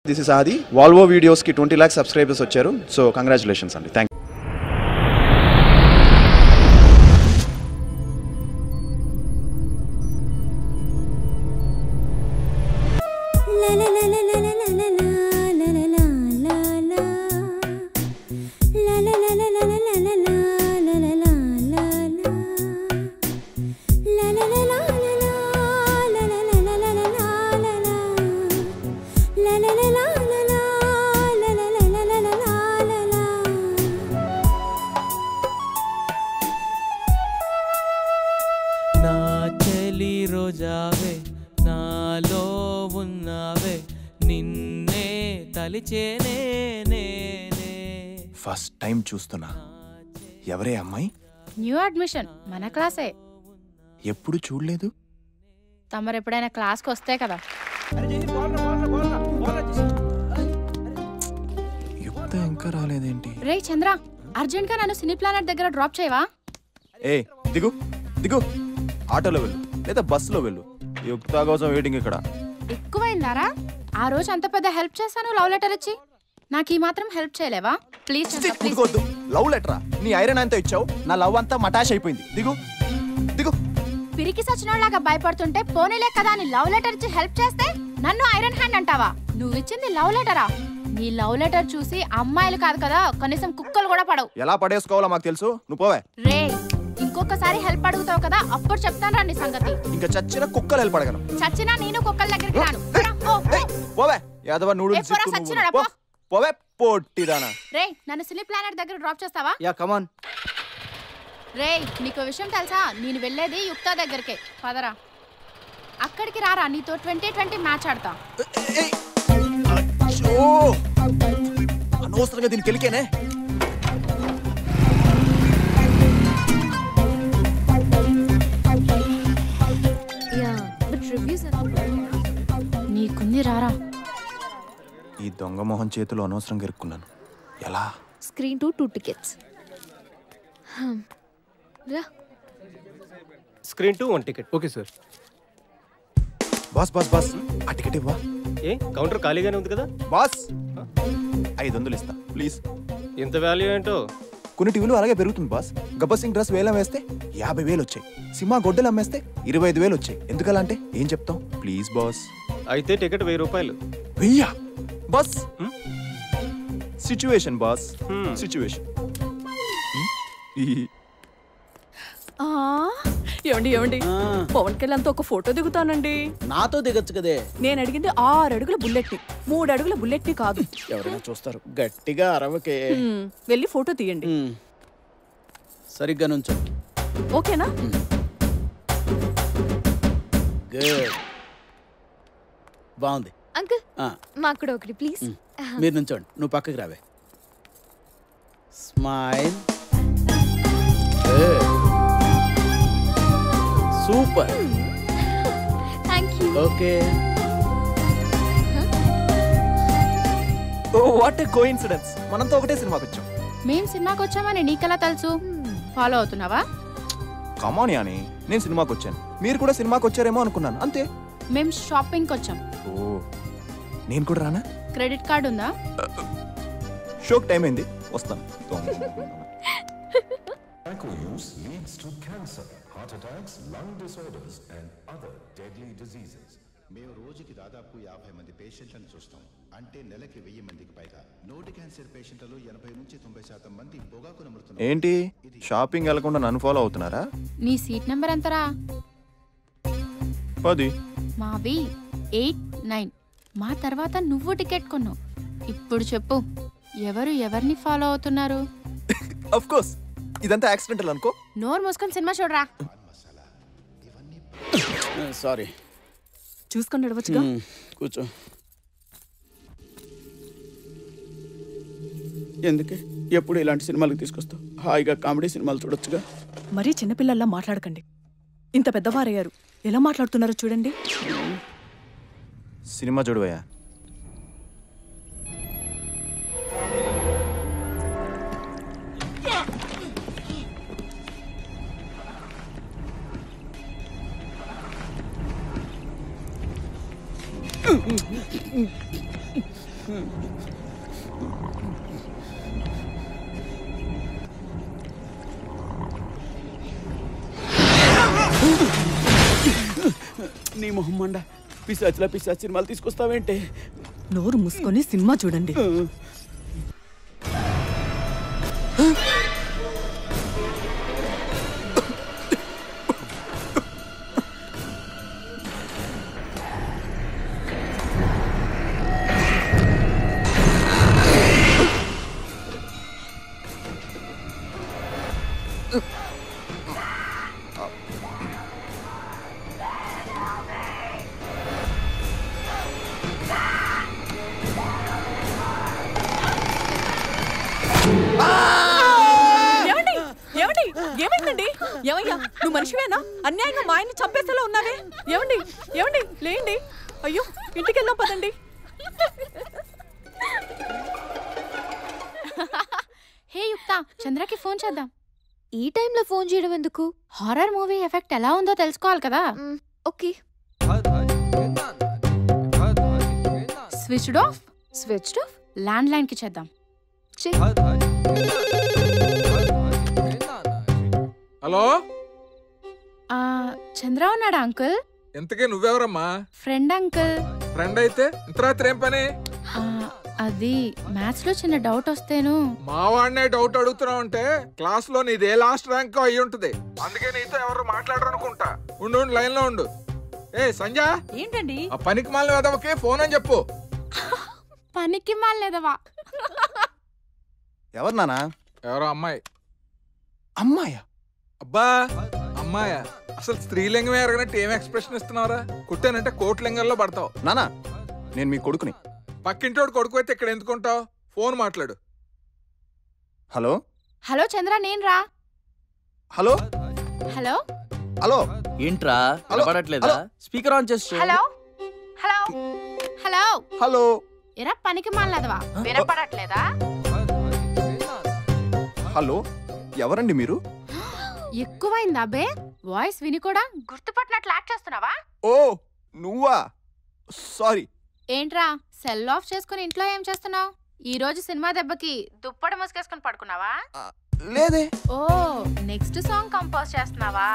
This is ఆది. Volvo వీడియోస్కి 20 lakhs subscribers వచ్చారు. సో కంగ్రాచులేషన్స్ అండి. థ్యాంక్ రోజావే నాలో ఉన్నావే నిన్నే తలిచేనే నేనే. ఫస్ట్ టైం చూస్తున్నా. ఎవరే అమ్మాయి? న్యూ అడ్మిషన్, మన క్లాసే. ఎప్పుడు చూడలేదు. తమరు ఎప్పుడైనా క్లాస్కి వస్తే కదా. యుక్త ఇంకా రాలేదేంటి? రే చంద్ర, అర్జెంట్ గా నన్ను సినీ ప్లానెట్ దగ్గర డ్రాప్ చేయవా? ఏ దిగు దిగు, ఆటోలో వెళ్ళు లేదా బస్సులో వెళ్ళు. యుక్త కోసం వెయిటింగ్ ఇక్కడ. ఎక్కువైందారా? ఆ రోజు అంత పెద్ద హెల్ప్ చేశాను లవ్ లెటర్ ఇచ్చి, నాకు ఈ మాత్రం హెల్ప్ చేయలేవా? ప్లీజ్ వద్దు. లవ్ లెటరా? నీ ఐరన్ అంతా ఇచ్చావు, నా లవ్ అంతా మటాష్ అయిపోయింది. దిగు దిగు. పిరికి సచ్చినోళ్ళగా భయపడుతుంటే పోనీలే కదా అని లవ్ లెటర్ ఇచ్చి హెల్ప్ చేస్తే నన్ను ఐరన్ హ్యాండ్ అంటావా? నువ్వు ఇచ్చింది లవ్ లెటరా? నీ లవ్ లెటర్ చూసి అమ్మాయిలు కాదు కదా, కనీసం కుక్కలు కూడా పడవు. ఎలా పడేసుకోవాలో మాకు తెలుసు, నువ్వు పోవే. రే, ఇంకొకసారి హెల్ప్ అడుగుతావు కదా, అప్పుడు చెప్తాను రా నీ సంగతి. ఇంకా చచ్చిన కుక్కలు హెల్ప్ అడగను. చచ్చినా నేను కుక్కల దగ్గరికి రాను. పోవే యాదవ నూడిల్స్ పోవే పొట్టిదానా. రే, నన్ను సినీ ప్లానెట్ దగ్గర డ్రాప్ చేస్తావా? Ya come on. రే, నీకు విషయం తెలుసా? నేను వెళ్ళేది యుక్త దగ్గరికి. పదరా, అక్కడికి రారా, నీతో 2020 మ్యాచ్ ఆడతా. అనవసరంగా దీనికి వెళ్ళికేనే. నీకుంది, రారా. ఈ దొంగ మొహం చేతిలో అనవసరంగా ఇరుక్కున్నాను. ఎలా? Screen to 2 tickets. రా. Screen to 1 ticket. Okay sir. Boss boss boss, ఆ టికెట్ ఇవ్వా? ఏ కౌంటర్ ఖాళీగానే ఉంది కదా బాస్. 500 ఇస్తా ప్లీజ్. ఎంత వాల్యూ ఏంటో. కొన్ని టీవీలు అలాగే పెరుగుతుంది బాస్. గబ్బర్ సింగ్ డ్రెస్ వేలం వేస్తే 50,000 వచ్చాయి. సినిమా గొడ్డలు అమ్మేస్తే 25,000 వచ్చాయి. ఎందుకలా అంటే ఏం చెప్తాం? Please boss. అయితే టికెట్ 1000 రూపాయలు. 1000 బాస్? Situation boss, situation. ఏమండి ఏమండి, పవన్ కళ్యాణ్ తో ఒక ఫోటో దిగుతానండి. నాతో దిగచ్చు కదే. నేను అడిగింది 6 అడుగుల బుల్లెట్ ని, 3 అడుగుల బుల్లెట్ ని కాదు. ఎవరైనా చూస్తారు. గట్టిగా అరవకే. వెళ్ళి ఫోటో తీయండి. సరిగ్గా నుంచో. ఓకేనా? గుడ్, బాగుంది. అంకుల్, మాకు కూడా ఒకటి ప్లీజ్. మీరు నుంచోండి, నువ్వు పక్కకి రావే. Smile. Super. Thank you. Okay. Oh what a coincidence. మనంతో ఒకటే సినిమాకి వచ్చాం. మేం సినిమాకి వచ్చామని నీకెలా తెలుసు? ఫాలో అవుతున్నావా? కమాన్ యాని, నేను సినిమాకి వచ్చాను, మీరు కూడా సినిమాకి వచ్చారేమో అనుకున్నాను, అంతే. మేం షాపింగ్కి వచ్చాం. ఓ, నేను కూడా రానా? క్రెడిట్ కార్డు ఉందా? షోక్ టైం అయింది, వస్తాను. Tobacco use leads to cancer, heart attacks, lung disorders and other deadly diseases. మేము రోజుకి దాదాపు 50 మంది పేషెంట్లను చూస్తాం. అంటే నెలకి 1000 మందికి పైగా. నోటి క్యాన్సర్ పేషెంట్లలో 80 నుంచి 90% మంది పొగాకును మృతున్నారు. ఏంటి షాపింగ్ వెళ్ళకుండా నన్ను ఫాలో అవుతున్నారా? నీ సీట్ నెంబర్ ఎంతరా? 10. మావి 8, 9. మా తర్వాత నువ్వు టికెట్ కొన్నావు. ఇప్పుడు చెప్పు, ఎవరు ఎవరిని ఫాలో అవుతున్నారు? ఆఫ్ కోర్స్, ఇదంతా యాక్సిడెంటల్ అనుకో. నోరు మూసుకొని సినిమా చూడరా. సారీ. చూసుకొని నడవచ్చుగా. కూర్చో. ఎందుకే ఎప్పుడు ఇలాంటి సినిమాలకు తీసుకొస్తావు? హాయిగా కామెడీ సినిమాలు చూడొచ్చుగా. మరీ చిన్నపిల్లల్లా మాట్లాడకండి. ఇంత పెద్దవారయ్యారు, ఎలా మాట్లాడుతున్నారో చూడండి. సినిమా చూడవయ్యా. నీ మొహం మండ పిశాచిలా పిశాచి సినిమాలు తీసుకొస్తావేంటే? నోరు మూసుకొని సినిమా చూడండి. ఏమైందండి? ఏమయ్యా, నువ్వు మనిషివేనా? అన్యాయంగా మా ఆయన్ని చంపేసేలా ఉన్నావే. ఏమండి ఏమండి లేండి. అయ్యో, ఇంటికి వెళ్దాం పదండి. హే యుక్త, చంద్రకి ఫోన్ చేద్దాం. ఈ టైంలో ఫోన్ చేయడం ఎందుకు? హారర్ మూవీ ఎఫెక్ట్ ఎలా ఉందో తెలుసుకోవాలి కదా. Okay. Switched off. Switched off. Landline కి చేద్దాం. హలో, చంద్ర ఉన్నాడా అంకుల్? ఎంతకే నువ్వెవరమ్మా? Friend uncle. ఫ్రెండ్ అయితే ఇంత రాత్రి ఏం పని? అది మ్యాథ్స్ లో చిన్న డౌట్ వస్తేను. మా వాడినే డౌట్ అడుగుతున్నావు అంటే క్లాస్ లో నీదే లాస్ట్ ర్యాంక్ అయ్యి ఉంటది. అందుకే నీతో ఎవరు మాట్లాడరు అనుకుంటా. ఉండు లైన్ లో ఉండు. ఏ సంజయ్, ఏంటండి ఆ పనికి మాలిన వెదవకి ఫోన్ అని చెప్పు. పనికి మాలేదవా? ఎవరు నానా? ఎవరో అమ్మాయి. అమ్మాయా? అబ్బా అమ్మాయా? అసలు స్త్రీలింగమే ఎరగనట్టు ఏం ఎక్స్ప్రెషన్ ఇస్తున్నావురా? కుట్టానంటే కోట్లింగంలో పడతావు. నానా, నేను మీ కొడుకుని. పక్కింటోడు కొడుకు అయితే ఇక్కడ ఎందుకుంటావు? ఫోన్ మాట్లాడు. హలో హలో చంద్ర, నేను రా. Hello hello hello. ఏంట్రా వినపడట్లేదా? స్పీకర్ ఆన్ చేసి హలో హలో హలో హలో. ఎరా పనికి మాలేదవా? వినపడట్లేదా? హలో, ఎవరండి మీరు? ఎక్కువైందా బే? వాయిస్ విని కూడా గుర్తుపట్టినట్లు యాక్ట్ చేస్తున్నావా? ఓ నువ్వా? సారీ. ఏంట్రా సెల్ ఆఫ్ చేసుకుని ఇంట్లో ఏం చేస్తున్నావు? ఈ రోజు సినిమా దెబ్బకి దుప్పటి ముసుకేసుకుని పడుకున్నావా? లేదే. ఓ, నెక్స్ట్ సాంగ్ కంపోజ్ చేస్తున్నావా?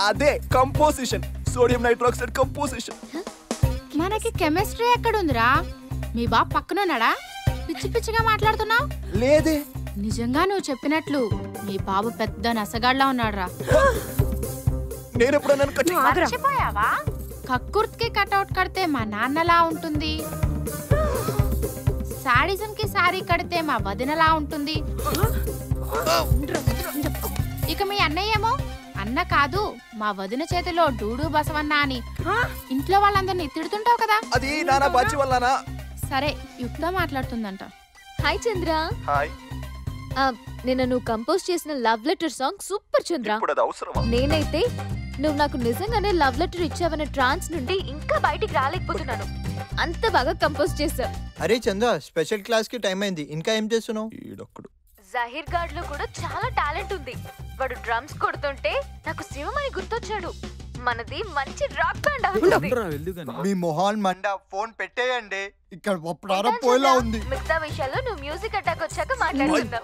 అదే కంపోజిషన్, సోడియం నైట్రాక్సైడ్ కంపోజిషన్. మనకి కెమిస్ట్రీ ఎక్కడుందిరా? మీ బాబు పక్కనున్నాడా? పిచ్చి పిచ్చిగా మాట్లాడుతున్నావు. లేదే. నిజంగా నువ్వు చెప్పినట్లు మీ బాబు పెద్ద నసగాడ్లా ఉన్నాడురా. మర్చిపోయావా? కక్కుర్తికి కట్అవుట్ కడితే మా నాన్నలా ఉంటుంది, సాడిజం కి సారీ కడితే మా వదినలా ఉంటుంది. ఇక మీ అన్నయ్య ఏమో అన్న కాదు మా వదిన చేతిలో డూడు బసవన్న అని ఇంట్లో వాళ్ళందరినీ తిడుతుంటావు కదా. అది నానా బాచి వల్లనా? సరే, యుక్త మాట్లాడుతుందంట. హాయ్ చంద్ర. హాయ్. నిన్న నువ్వు కంపోజ్ చేసిన లవ్ లెటర్ సాంగ్ సూపర్ చంద్ర. నేనైతే నువ్వు నాకు నిజంగానే లవ్ లెటర్ ఇచ్చావన్న ట్రాన్స్ నుండి ఇంకా బయటికి రాలేకపోతున్నాను. అంత బాగా కంపోజ్ చేసావు. అరే చంద్ర, స్పెషల్ క్లాస్ కి టైం అయింది, ఇంకా ఏం చేస్తున్నావు? జహీర్ గాడ్ లో కూడా చాలా టాలెంట్ ఉంది. వాడు డ్రమ్స్ కొడుతుంటే నాకు శివమణి గుర్తొచ్చాడు. మనది మంచి రాక్ బ్యాండ్ అవుతుంది. మీ మొహాన్ మండ, ఫోన్ పెట్టేయండి. ఇక్కడ పోయేలా ఉంది. మిగతా విషయాల్లో నువ్వు మ్యూజిక్ అటాక్ వచ్చాక మాట్లాడుకుందాం.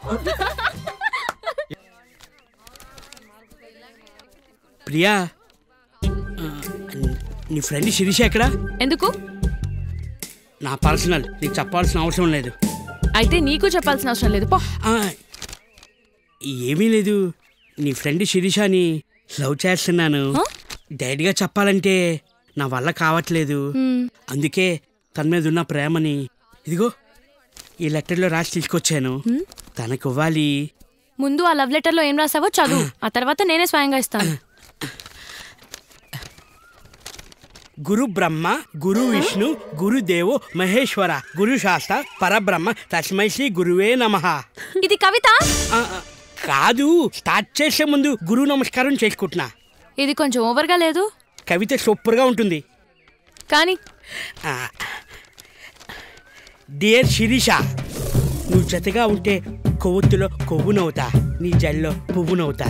ప్రియా, నీ ఫ్రెండ్ శిరీష ఎక్కడా? ఎందుకు? నా పర్సనల్, నీకు చెప్పాల్సిన అవసరం లేదు. అయితే నీకు చెప్పాల్సిన అవసరం లేదు, పో. ఏమీ లేదు, నీ ఫ్రెండ్ శిరీషని లవ్ చేస్తున్నాను. డైరెక్ట్గా చెప్పాలంటే నా వల్ల కావట్లేదు. అందుకే తన మీద ఉన్న ప్రేమని ఇదిగో ఈ లెటర్లో రాసి తీసుకొచ్చాను. తనకు ఇవ్వాలి. ముందు ఆ లవ్ లెటర్లో ఏం రాసావో చదువు, ఆ తర్వాత నేనే స్వయంగా ఇస్తాను. గురు బ్రహ్మ, గురు విష్ణు, గురుదేవో మహేశ్వర, గురు శాస్త్ర పరబ్రహ్మ, తస్మై శ్రీ గురువే నమః. ఇది కవిత కాదు, స్టార్ట్ చేసే ముందు గురు నమస్కారం చేసుకుంటున్నా. ఇది కొంచెం ఓవర్గా లేదు? కవిత సూపర్గా ఉంటుంది కానీ. డియర్ శిరీష, నువ్వు జతగా ఉంటే కొవ్వొత్తులో కొవ్వునవుతా, నీ జల్లో పువ్వునవుతా.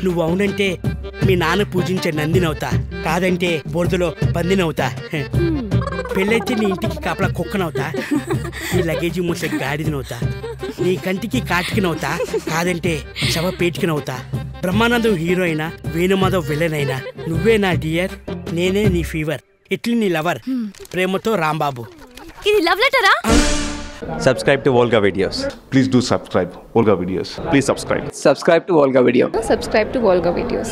నువ్వు అవునంటే మీ నాన్న పూజించే నందినవుతా, కాదంటే బొరదలో పందినవుతా. పెళ్ళైతే నీ ఇంటికి కాపలా కుక్కనవుతా, నీ లగేజీ మూసే గాడిదనవుతా, నీ కంటికి కాటికినవుతా, కాదంటే శవ పేటికినవుతా. బ్రహ్మానందం హీరో అయినా, వేణుమాధవ్ విలన్ అయినా, నువ్వే నా డియర్, నేనే నీ ఫీవర్, ఇట్లీ నీ లవర్, ప్రేమతో రాంబాబు. ఇది love లెటరా? Subscribe to Volga Videos. Please do subscribe Volga Videos. Please subscribe. Subscribe to Volga Video. Subscribe to Volga Videos.